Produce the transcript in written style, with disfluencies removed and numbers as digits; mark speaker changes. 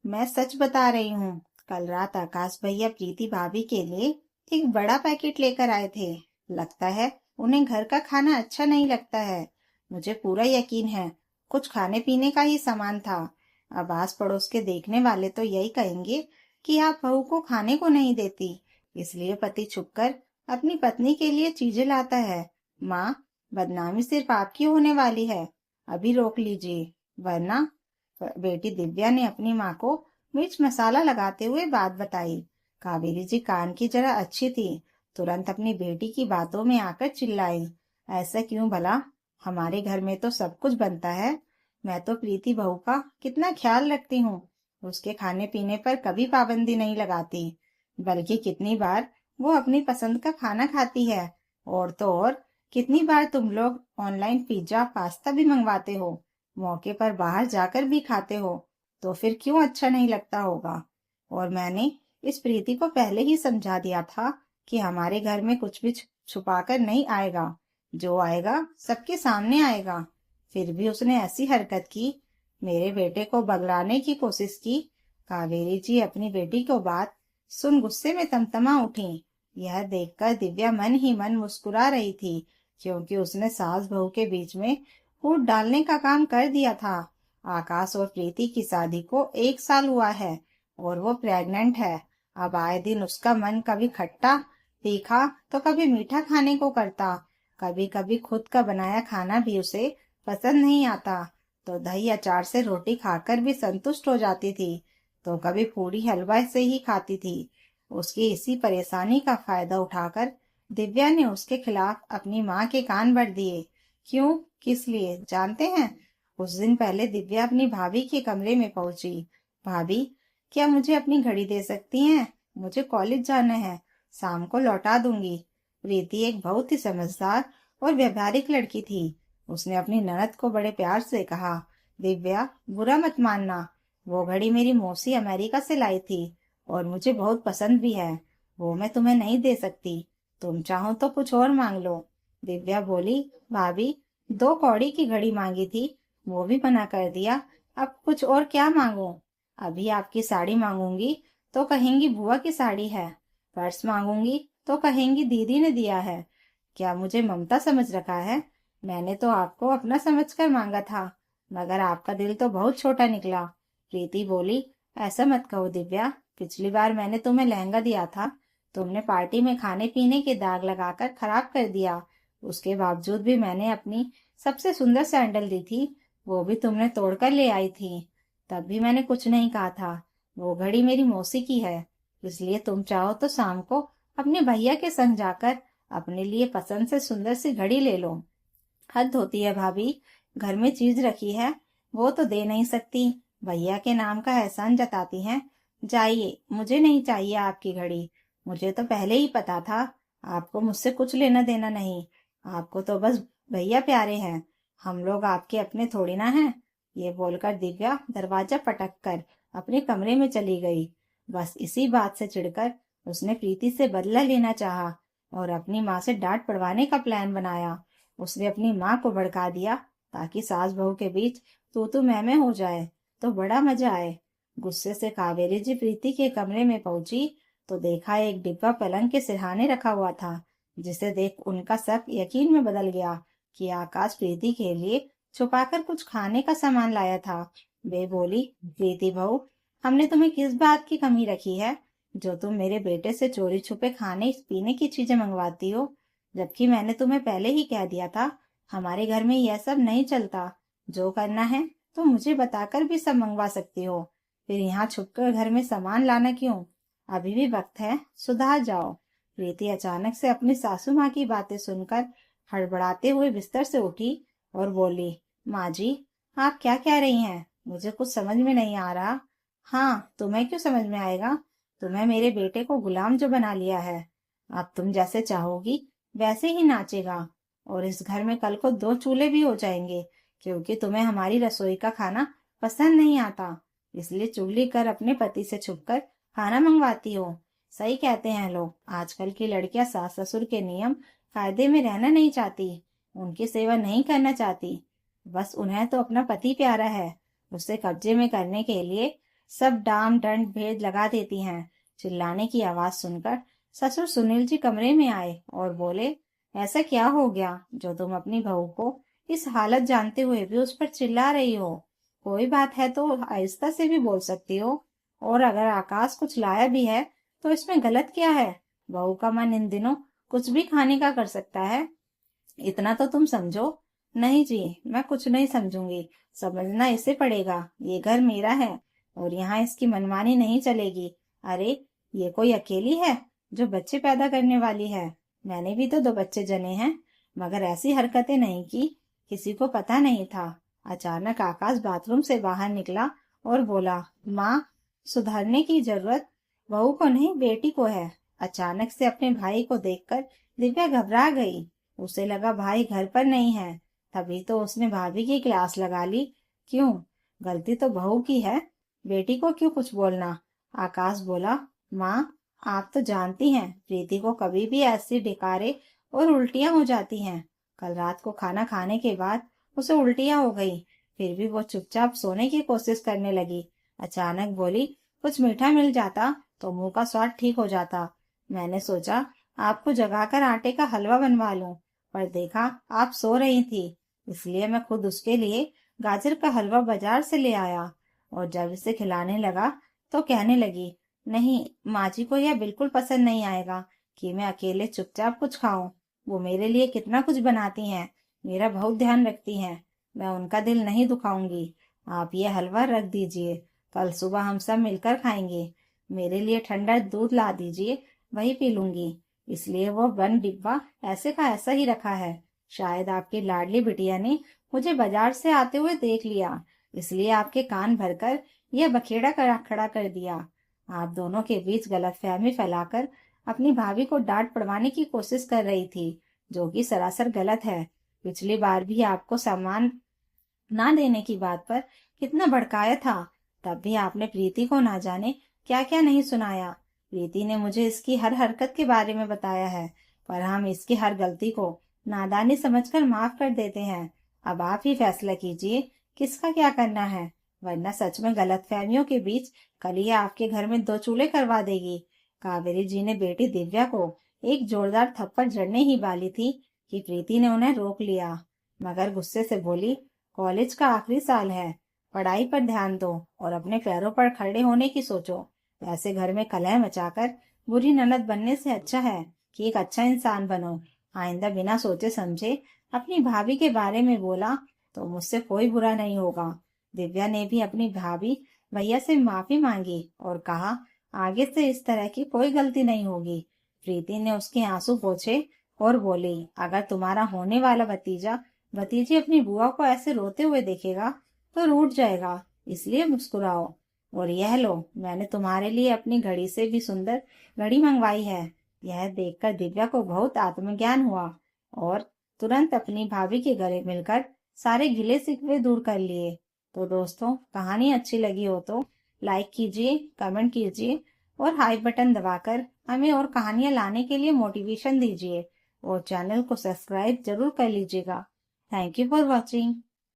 Speaker 1: मैं सच बता रही हूँ। कल रात आकाश भैया प्रीति भाभी के लिए एक बड़ा पैकेट लेकर आए थे। लगता है उन्हें घर का खाना अच्छा नहीं लगता है। मुझे पूरा यकीन है कुछ खाने पीने का ही सामान था। अब आस पड़ोस के देखने वाले तो यही कहेंगे कि आप बहू को खाने को नहीं देती, इसलिए पति छुपकर अपनी पत्नी के लिए चीजें लाता है। माँ, बदनामी सिर्फ आपकी होने वाली है। अभी रोक लीजिए, वरना। बेटी दिव्या ने अपनी माँ को मिर्च मसाला लगाते हुए बात बताई। कावेरी जी कान की जरा अच्छी थी, तुरंत अपनी बेटी की बातों में आकर चिल्लाई, ऐसा क्यों भला? हमारे घर में तो सब कुछ बनता है। मैं तो प्रीति बहू का कितना ख्याल रखती हूँ। उसके खाने पीने पर कभी पाबंदी नहीं लगाती, बल्कि कितनी बार वो अपनी पसंद का खाना खाती है। और तो और, कितनी बार तुम लोग ऑनलाइन पिज्जा पास्ता भी मंगवाते हो, मौके पर बाहर जाकर भी खाते हो। तो फिर क्यों अच्छा नहीं लगता होगा? और मैंने इस प्रीति को पहले ही समझा दिया था कि हमारे घर में कुछ भी छुपा कर नहीं आएगा। जो आएगा सबके सामने आएगा। फिर भी उसने ऐसी हरकत की, मेरे बेटे को बगलाने की कोशिश की। कावेरी जी अपनी बेटी को बात सुन गुस्से में तमतमा उठी। यह देखकर दिव्या मन ही मन मुस्कुरा रही थी, क्योंकि उसने सास बहू के बीच में फूट डालने का काम कर दिया था। आकाश और प्रीति की शादी को 1 साल हुआ है और वो प्रेग्नेंट है। अब आए दिन उसका मन कभी खट्टा तीखा तो कभी मीठा खाने को करता। कभी कभी खुद का बनाया खाना भी उसे पसंद नहीं आता, तो दही अचार से रोटी खाकर भी संतुष्ट हो जाती थी, तो कभी पूरी हलवा से ही खाती थी। उसकी इसी परेशानी का फायदा उठाकर दिव्या ने उसके खिलाफ अपनी माँ के कान भर दिए। क्यों, किस लिए जानते हैं? कुछ दिन पहले दिव्या अपनी भाभी के कमरे में पहुंची। भाभी, क्या मुझे अपनी घड़ी दे सकती हैं? मुझे कॉलेज जाना है, शाम को लौटा दूंगी। प्रीति एक बहुत ही समझदार और व्यवहारिक लड़की थी। उसने अपनी ननद को बड़े प्यार से कहा, दिव्या, बुरा मत मानना, वो घड़ी मेरी मौसी अमेरिका से लाई थी और मुझे बहुत पसंद भी है। वो मैं तुम्हें नहीं दे सकती, तुम चाहो तो कुछ और मांग लो। दिव्या बोली, भाभी, 2 कौड़ी की घड़ी मांगी थी, वो भी मना कर दिया। अब कुछ और क्या मांगू? अभी आपकी साड़ी मांगूंगी तो कहेंगी बुआ की साड़ी है। पर्स मांगूंगी तो कहेंगी दीदी ने दिया है। क्या मुझे ममता समझ रखा है? मैंने तो आपको अपना समझकर मांगा था, मगर आपका दिल तो बहुत छोटा निकला। प्रीति बोली, ऐसा मत कहो दिव्या, पिछली बार मैंने तुम्हें लहंगा दिया था, तुमने पार्टी में खाने पीने के दाग लगाकर खराब कर दिया। उसके बावजूद भी मैंने अपनी सबसे सुंदर सैंडल दी थी, वो भी तुमने तोड़कर ले आई थी। तब भी मैंने कुछ नहीं कहा था। वो घड़ी मेरी मौसी की है, इसलिए तुम चाहो तो शाम को अपने भैया के संग जाकर अपने लिए पसंद से सुंदर सी घड़ी ले लो। हद होती है भाभी, घर में चीज रखी है, वो तो दे नहीं सकती, भैया के नाम का एहसान जताती हैं। जाइए, मुझे नहीं चाहिए आपकी घड़ी। मुझे तो पहले ही पता था आपको मुझसे कुछ लेना देना नहीं। आपको तो बस भैया प्यारे हैं, हम लोग आपके अपने थोड़ी ना हैं। ये बोलकर दिव्या दरवाजा पटक कर अपने कमरे में चली गई। बस इसी बात से चिढ़कर उसने प्रीति से बदला लेना चाहा और अपनी माँ से डांट पड़वाने का प्लान बनाया। उसने अपनी माँ को भड़का दिया ताकि सास बहू के बीच तू मैं हो जाए, तो बड़ा मजा आए। गुस्से से कावेरी जी प्रीति के कमरे में पहुंची तो देखा एक डिब्बा पलंग के सिरहाने रखा हुआ था, जिसे देख उनका शक यकीन में बदल गया कि आकाश प्रीति के लिए छुपाकर कुछ खाने का सामान लाया था। वे बोली, प्रीति बहू, हमने तुम्हें किस बात की कमी रखी है जो तुम मेरे बेटे से चोरी छुपे खाने पीने की चीजें मंगवाती हो, जबकि मैंने तुम्हें पहले ही कह दिया था हमारे घर में यह सब नहीं चलता। जो करना है तो मुझे बताकर भी सब मंगवा सकती हो, फिर यहाँ छुपकर घर में सामान लाना क्यों? अभी भी वक्त है, सुधार जाओ। प्रीति अचानक से अपनी सासू माँ की बातें सुनकर हड़बड़ाते हुए बिस्तर से उठी और बोली, माँ जी, आप क्या कह रही हैं? मुझे कुछ समझ में नहीं आ रहा। हाँ, तुम्हें क्यों समझ में आएगा? तुम्हें मेरे बेटे को गुलाम जो बना लिया है। अब तुम जैसे चाहोगी वैसे ही नाचेगा, और इस घर में कल को 2 चूल्हे भी हो जाएंगे, क्योंकि तुम्हें हमारी रसोई का खाना पसंद नहीं आता, इसलिए चुगली कर अपने पति से छुपकर खाना मंगवाती हो। सही कहते हैं लोग, आजकल की लड़कियां सास ससुर के नियम कायदे में रहना नहीं चाहती, उनकी सेवा नहीं करना चाहती। बस उन्हें तो अपना पति प्यारा है, उसे कब्जे में करने के लिए सब डाम डंड भेद लगा देती हैं। चिल्लाने की आवाज सुनकर ससुर सुनील जी कमरे में आए और बोले, ऐसा क्या हो गया जो तुम अपनी बहू को इस हालत जानते हुए भी उस पर चिल्ला रही हो? कोई बात है तो आहिस्ता से भी बोल सकती हो। और अगर आकाश कुछ लाया भी है तो इसमें गलत क्या है? बहू का मन इन दिनों कुछ भी खाने का कर सकता है, इतना तो तुम समझो। नहीं जी, मैं कुछ नहीं समझूंगी। समझना इसे पड़ेगा, ये घर मेरा है और यहाँ इसकी मनमानी नहीं चलेगी। अरे, ये कोई अकेली है जो बच्चे पैदा करने वाली है? मैंने भी तो 2 बच्चे जने हैं, मगर ऐसी हरकतें नहीं की, किसी को पता नहीं था। अचानक आकाश बाथरूम से बाहर निकला और बोला, माँ, सुधरने की जरूरत बहू को नहीं बेटी को है। अचानक से अपने भाई को देखकर दिव्या घबरा गई। उसे लगा भाई घर पर नहीं है, तभी तो उसने भाभी की क्लास लगा ली। क्यों? गलती तो बहू की है, बेटी को क्यों कुछ बोलना? आकाश बोला, माँ, आप तो जानती हैं प्रीति को कभी भी ऐसी डिकारे और उल्टियां हो जाती हैं। कल रात को खाना खाने के बाद उसे उल्टियां हो गई, फिर भी वो चुपचाप सोने की कोशिश करने लगी। अचानक बोली, कुछ मीठा मिल जाता तो मुंह का स्वाद ठीक हो जाता। मैंने सोचा आपको जगाकर आटे का हलवा बनवा लूं, पर देखा आप सो रही थी, इसलिए मैं खुद उसके लिए गाजर का हलवा बाजार से ले आया। और जब इसे खिलाने लगा तो कहने लगी, नहीं, माँ जी को यह बिल्कुल पसंद नहीं आएगा कि मैं अकेले चुपचाप कुछ खाऊं। वो मेरे लिए कितना कुछ बनाती हैं, मेरा बहुत ध्यान रखती हैं। मैं उनका दिल नहीं दुखाऊंगी। आप ये हलवा रख दीजिए, कल सुबह हम सब मिलकर खाएंगे। मेरे लिए ठंडा दूध ला दीजिए, वही पी लूंगी। इसलिए वो बंद डिब्बा ऐसे का ऐसा ही रखा है। शायद आपकी लाडली बिटिया ने मुझे बाजार से आते हुए देख लिया, इसलिए आपके कान भरकर यह बखेड़ा खड़ा कर दिया। आप दोनों के बीच गलतफहमी फैलाकर अपनी भाभी को डांट पड़वाने की कोशिश कर रही थी, जो कि सरासर गलत है। पिछली बार भी आपको सम्मान ना देने की बात पर कितना भड़काया था, तब भी आपने प्रीति को ना जाने क्या क्या नहीं सुनाया। प्रीति ने मुझे इसकी हर हरकत के बारे में बताया है, पर हम इसकी हर गलती को नादानी समझकर माफ कर देते हैं। अब आप ही फैसला कीजिए किसका क्या करना है, वरना सच में गलतफहमियों के बीच कलिया आपके घर में 2 चूल्हे करवा देगी। कावेरी जी ने बेटी दिव्या को एक जोरदार थप्पड़ जड़ने ही वाली थी कि प्रीति ने उन्हें रोक लिया, मगर गुस्से से बोली, कॉलेज का आखिरी साल है, पढ़ाई पर ध्यान दो और अपने पैरों पर खड़े होने की सोचो। ऐसे घर में कलह मचाकर बुरी ननद बनने से अच्छा है कि एक अच्छा इंसान बनो। आइंदा बिना सोचे समझे अपनी भाभी के बारे में बोला तो मुझसे कोई बुरा नहीं होगा। दिव्या ने भी अपनी भाभी भैया से माफी मांगी और कहा, आगे से इस तरह की कोई गलती नहीं होगी। प्रीति ने उसके आंसू पोंछे और बोली, अगर तुम्हारा होने वाला भतीजा भतीजी अपनी बुआ को ऐसे रोते हुए देखेगा तो रूठ जाएगा, इसलिए मुस्कुराओ। और यह लो, मैंने तुम्हारे लिए अपनी घड़ी से भी सुंदर घड़ी मंगवाई है। यह देखकर दिव्या को बहुत आत्मज्ञान हुआ और तुरंत अपनी भाभी के गले मिलकर सारे गिले शिकवे दूर कर लिए। तो दोस्तों, कहानी अच्छी लगी हो तो लाइक कीजिए, कमेंट कीजिए और हाई बटन दबाकर हमें और कहानियां लाने के लिए मोटिवेशन दीजिए और चैनल को सब्सक्राइब जरूर कर लीजिएगा। Thank you for watching.